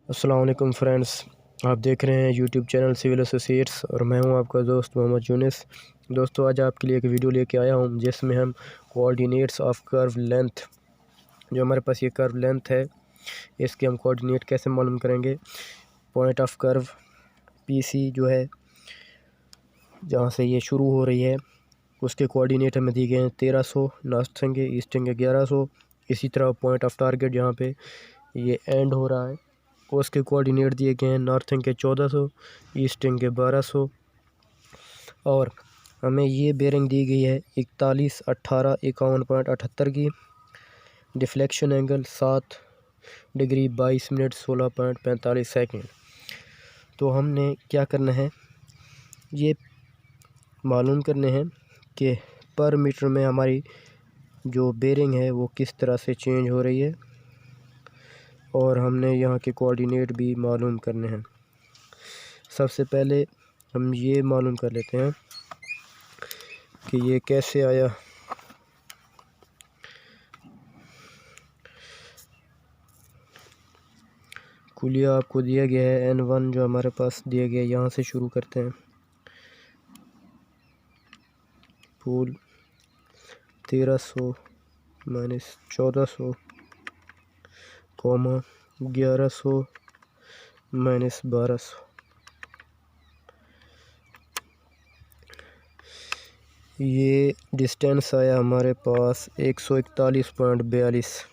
अस्सलाम वालेकुम फ्रेंड्स, आप देख रहे हैं यूट्यूब चैनल सिविल एसोसिएट्स और मैं हूं आपका दोस्त मोहम्मद यूनिस। दोस्तों, आज आपके लिए एक वीडियो लेके आया हूं जिसमें हम कोऑर्डिनेट्स ऑफ कर्व लेंथ, जो हमारे पास ये कर्व लेंथ है, इसके हम कोऑर्डिनेट कैसे मालूम करेंगे। पॉइंट ऑफ कर्व पीसी जो है, जहां से ये शुरू हो रही है, उसके कोऑर्डिनेट हमें दिए गए हैं 1300 नॉर्थ के, ईस्ट के 1100। इसी तरह पॉइंट ऑफ टारगेट जहाँ पे ये एंड हो रहा है, उसके कोऑर्डिनेट दिए गए हैं नॉर्थ के 1400, ईस्ट के 1200। और हमें ये बेरिंग दी गई है 41, 18, 51.78 की। Deflection angle 7 degree 22 minute 16.45 second. तो हमने क्या करना है, ये मालूम करने हैं कि पर मीटर में हमारी जो बेरिंग है वो किस तरह से चेंज हो रही है, और हमने यहाँ के कोऑर्डिनेट भी मालूम करने हैं। सबसे पहले हम ये मालूम कर लेते हैं कि ये कैसे आया। कुलिया आपको दिया गया है N1, जो हमारे पास दिया गया है। यहाँ से शुरू करते हैं। Pool 1300 minus 1400, 1100 minus 1200। ये डिस्टेंस आया हमारे पास 141.42,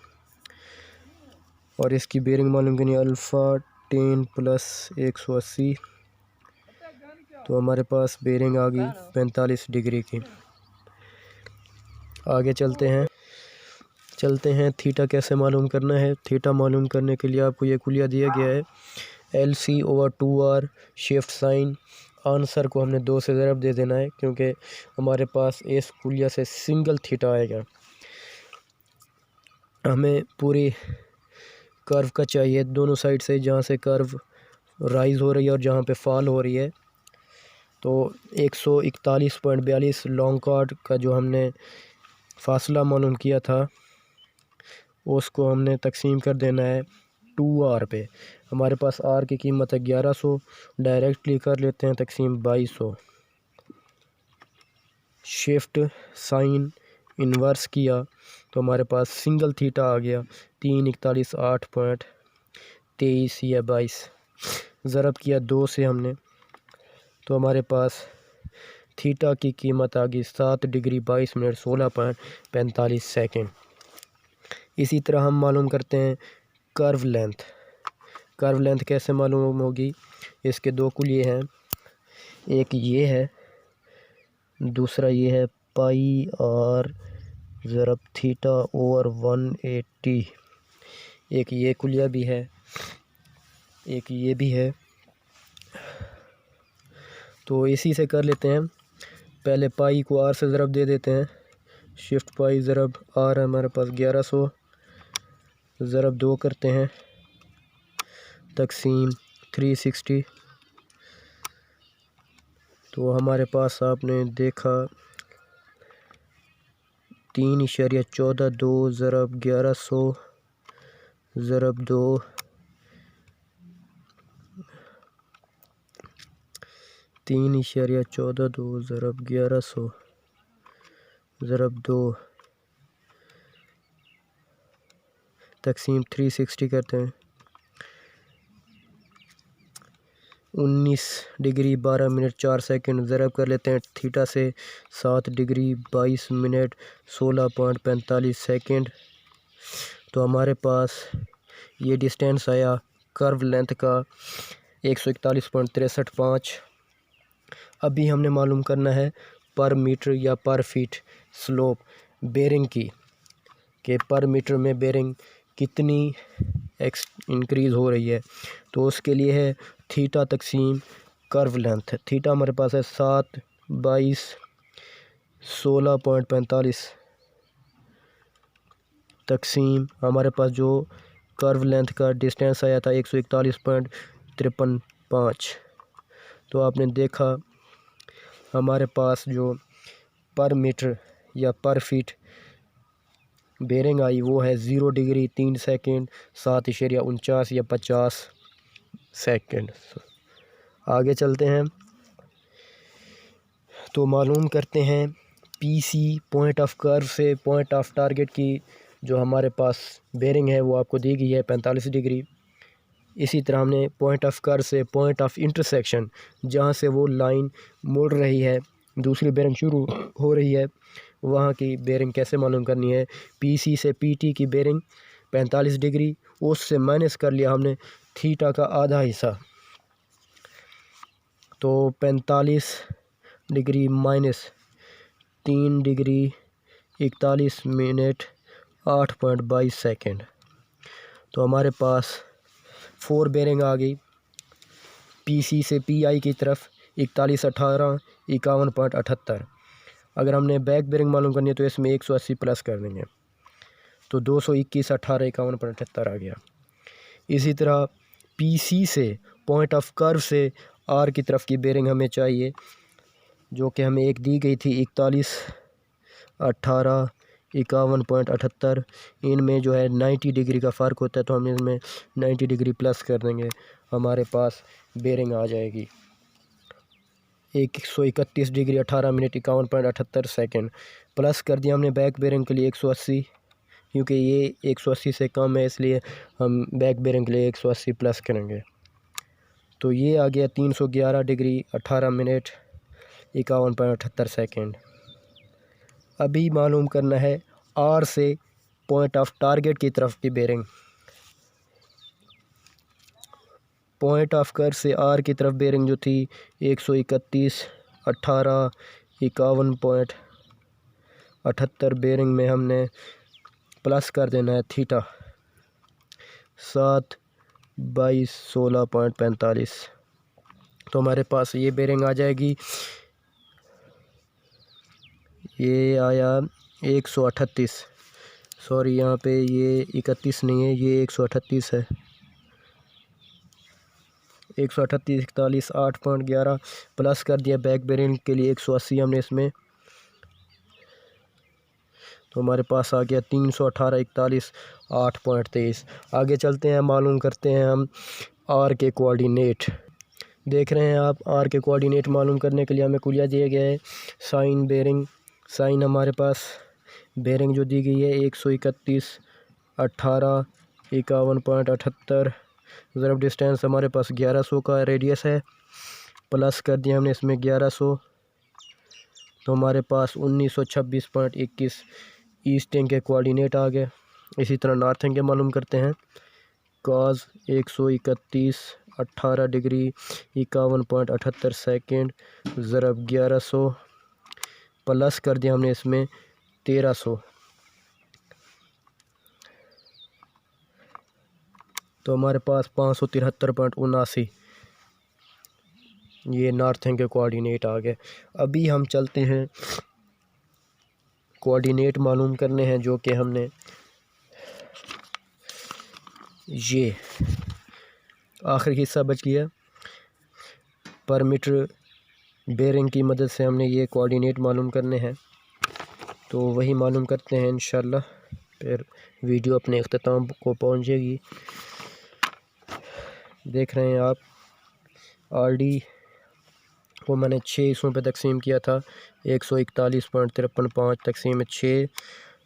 और इसकी बेरिंग मालूम करनी अल्फ़ा 10 प्लस 180। तो हमारे पास बेरिंग आ गई 45 डिग्री की। आगे चलते हैं थीटा कैसे मालूम करना है। थीटा मालूम करने के लिए आपको ये कुलिया दिया गया है LC/2R शिफ्ट साइन। आंसर को हमने 2 से ज़रब दे देना है, क्योंकि हमारे पास इस कुलिया से सिंगल थीटा आएगा। हमें पूरी कर्व का चाहिए दोनों साइड से, जहाँ से कर्व राइज हो रही है और जहाँ पे फॉल हो रही है। तो 141.42 लॉन्ग कॉर्ड का जो हमने फासला मालूम किया था, उसको हमने तकसीम कर देना है 2R पे। हमारे पास R की कीमत है 1100, डायरेक्टली कर लेते हैं तकसीम 2200। शिफ्ट साइन इन्वर्स किया तो हमारे पास सिंगल थीटा आ गया 341.8.23 या 22। ज़रब किया 2 से हमने, तो हमारे पास थीटा की कीमत आ गई 7 डिग्री 22 मिनट 16.45 सेकेंड। इसी तरह हम मालूम करते हैं कर्व लेंथ। कर्व लेंथ कैसे मालूम होगी, इसके 2 कुलिये हैं, एक ये है, दूसरा ये है पाई और ज़रब थीटा ओवर 180। एक ये कुलिया भी है, एक ये भी है। तो इसी से कर लेते हैं। पहले पाई को R से ज़रब दे देते हैं। शिफ्ट पाई ज़रब R है हमारे पास 1100, ज़रब 2 करते हैं, तकसीम 360। तो हमारे पास आपने देखा 3.142 ज़रब 1100 ज़रब 2, 3.142 ज़रब 1100 ज़रब 2, तकसीम 360 करते हैं। 19 डिग्री 12 मिनट 4 सेकंड ज़रब कर लेते हैं थीटा से 7 डिग्री 22 मिनट 16.45 सेकंड। तो हमारे पास ये डिस्टेंस आया कर्व लेंथ का 141.635। अभी हमने मालूम करना है पर मीटर या पर फीट स्लोप बेरिंग की, कि पर मीटर में बेरिंग कितनी इंक्रीज़ हो रही है। तो उसके लिए है थीटा तकसीम कर्व लेंथ। थीटा हमारे पास है 7 22 16.45 तकसीम हमारे पास जो कर्व लेंथ का डिस्टेंस आया था 141.535। तो आपने देखा हमारे पास जो पर मीटर या पर फीट बेरिंग आई वो है 0 डिग्री 3 सेकंड 7.49 या 50। सेकंड। आगे चलते हैं तो मालूम करते हैं पीसी पॉइंट ऑफ कर्व से पॉइंट ऑफ टारगेट की जो हमारे पास बेरिंग है वो आपको दी गई है 45 डिग्री। इसी तरह हमने पॉइंट ऑफ कर्व से पॉइंट ऑफ इंटरसेक्शन जहाँ से वो लाइन मुड़ रही है दूसरी बेरिंग शुरू हो रही है वहाँ की बेरिंग कैसे मालूम करनी है। पीसी से पीटी की बेरिंग 45 डिग्री, उससे माइनस कर लिया हमने थीटा का आधा हिस्सा, तो 45 degree minus 3 degree 41 minute 8.22 second. तो हमारे पास 4 बेरिंग आ गई पीसी से पीआई की तरफ 41 18 51.78। अगर हमने बैक बेरिंग मालूम करनी है तो इसमें 180 प्लस कर देंगे तो 221 18 51.78 आ गया। इसी तरह पीसी से पॉइंट ऑफ कर्व से आर की तरफ की बेरिंग हमें चाहिए जो कि हमें एक दी गई थी 41 18 51.78। इनमें जो है 90 डिग्री का फ़र्क होता है तो हम इसमें 90 डिग्री प्लस कर देंगे, हमारे पास बेरिंग आ जाएगी 131 डिग्री 18 मिनट 51.78 सेकेंड। प्लस कर दिया हमने बैक बेरिंग के लिए 180, क्योंकि ये 180 से कम है इसलिए हम बैक बेरिंग के लिए 180 प्लस करेंगे। तो ये आ गया 311 डिग्री 18 मिनट 51.78 सेकेंड। अभी मालूम करना है आर से पॉइंट ऑफ टारगेट की तरफ की बेरिंग। पॉइंट ऑफ कर्व से आर की तरफ बेरिंग जो थी 131 18 51.78 बेरिंग में हमने प्लस कर देना है थीटा 7 22 16.45। तो हमारे पास ये बेरिंग आ जाएगी। ये आया 138, सॉरी यहाँ पे ये 31 नहीं है, ये 138 है। 138 41 8.11 प्लस कर दिया बैक बेरिंग के लिए 180 हमने इसमें, तो हमारे पास आ गया 318 41 8.23। आगे चलते हैं, मालूम करते हैं हम आर के कोऑर्डिनेट। देख रहे हैं आप, आर के कोऑर्डिनेट मालूम करने के लिए हमें कुलिया दिया गया है साइन बेरिंग। साइन हमारे पास बेरिंग जो दी गई है 131 18 51.78। ज़रब डिस्टेंस हमारे पास 1100 का रेडियस है, प्लस कर दिया हमने इसमें 1100, तो हमारे पास 1926.21 ईस्टर्न के कोऑर्डिनेट आ गए। इसी तरह नॉर्थर्न के मालूम करते हैं। कॉज 131 18 डिग्री 51.78 सेकेंड ज़रब 1100, प्लस कर दिया हमने इसमें 1300, तो हमारे पास 573.79 ये नॉर्थर्न के कोऑर्डिनेट आ गए। अभी हम चलते हैं कोऑर्डिनेट मालूम करने हैं जो कि हमने ये आखिरी हिस्सा बच गया। पर मीटर बेरिंग की मदद से हमने ये कोऑर्डिनेट मालूम करने हैं, तो वही मालूम करते हैं इंशाल्लाह, फिर वीडियो अपने अख्ताम को पहुंचेगी। देख रहे हैं आप, आरडी को मैंने 6 हिस्सों पे तकसीम किया था, 141.53 तकसीम 6,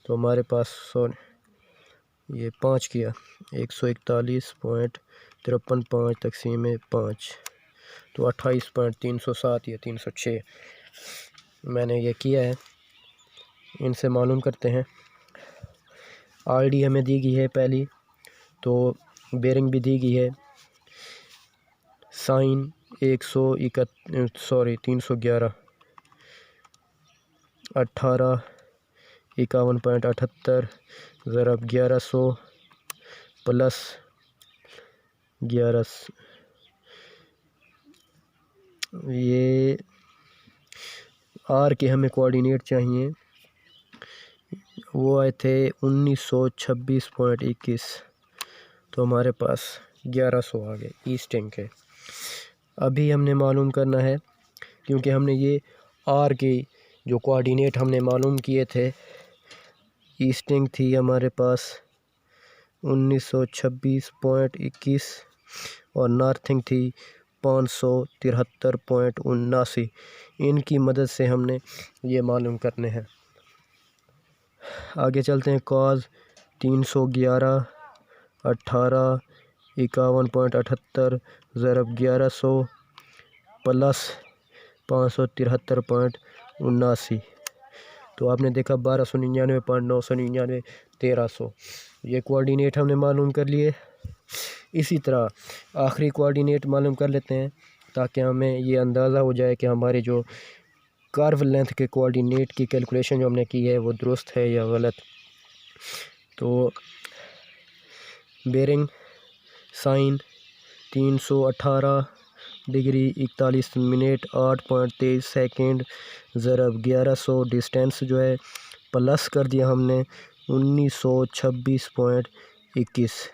तो हमारे पास ये 5 किया 141.53 तकसीम 5, तो 28.307 या 306 मैंने ये किया है। इनसे मालूम करते हैं। आरडी हमें दी गई है पहली, तो बेरिंग भी दी गई है। साइन 311 18 51.78 ज़रब 1100 प्लस 11, ये आर के हमें कोऑर्डिनेट चाहिए, वो आए थे 1926.21, तो हमारे पास 1100 आ गए ईस्टर्न के। अभी हमने मालूम करना है, क्योंकि हमने ये आर के जो कोऑर्डिनेट हमने मालूम किए थे, ईस्टर्न थी हमारे पास 1926.21 और नॉर्थिंग थी 573.79। इनकी मदद से हमने ये मालूम करने हैं। आगे चलते हैं। Cause 311, 18, 51.78 ज़रब 1100 plus 573.79। तो आपने देखा 1299.999 1300। ये कोऑर्डिनेट हमने मालूम कर लिए। इसी तरह आखिरी कोऑर्डिनेट मालूम कर लेते हैं ताकि हमें ये अंदाज़ा हो जाए कि हमारे जो कर्व लेंथ के कोऑर्डिनेट की कैलकुलेशन जो हमने की है वो दुरुस्त है या गलत। तो bearing sine 318 degree 41 minute 8.23 second ज़रब 1100। डिस्टेंस जो है प्लस कर दिया हमने 1926.21।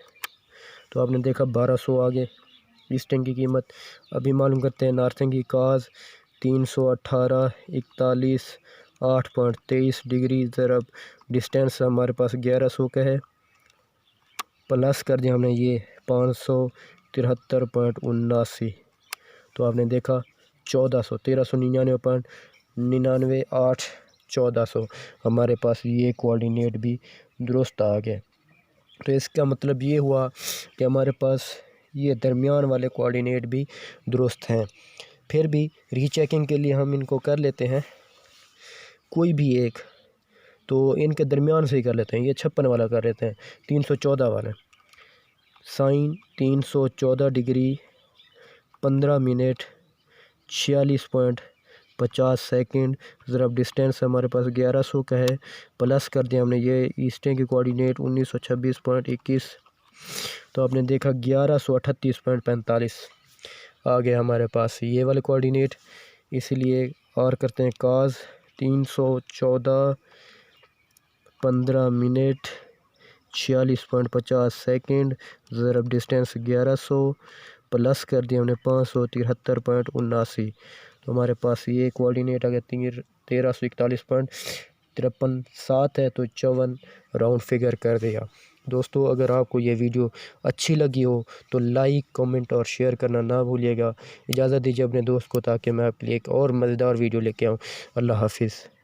तो आपने देखा 1200 आगे। ईस्टर्न की कीमत अभी मालूम करते हैं। नॉर्थर्न की काज 318 41 8.23 डिग्री ज़रब डिस्टेंस हमारे पास 1100 का है, प्लस कर दिया हमने ये 573.79। तो आपने देखा 1400 1399.99 8 1400 हमारे पास ये कोऑर्डिनेट भी दुरुस्त आ गए। तो इसका मतलब ये हुआ कि हमारे पास ये दरमियान वाले कोऑर्डिनेट भी दुरुस्त हैं। फिर भी रीचेकिंग के लिए हम इनको कर लेते हैं कोई भी एक, तो इनके दरमियान से ही कर लेते हैं। ये 56 वाला कर लेते हैं, 314 वाला साइन 314 डिग्री 15 मिनट 46.50 सेकेंड ज़रब डिस्टेंस हमारे पास 1100 का है, प्लस कर दिया हमने ये ईस्टर्न की कोऑर्डिनेट 1926.21। तो आपने देखा 1138.45 आ गया हमारे पास ये वाले कोऑर्डिनेट। इसलिए और करते हैं काज 314 15 मिनट 46.50 सेकेंड ज़रब डिस्टेंस 1100, प्लस कर दिया हमने 573.79। तो हमारे पास ये कोऑर्डिनेट आ गया 1341.53 है। तो 54 राउंड फिगर कर दिया। दोस्तों अगर आपको ये वीडियो अच्छी लगी हो तो लाइक कमेंट और शेयर करना ना भूलिएगा। इजाज़त दीजिए अपने दोस्त को ताकि मैं आपके लिए एक और मज़ेदार वीडियो लेके आऊँ। अल्लाह हाफिज़।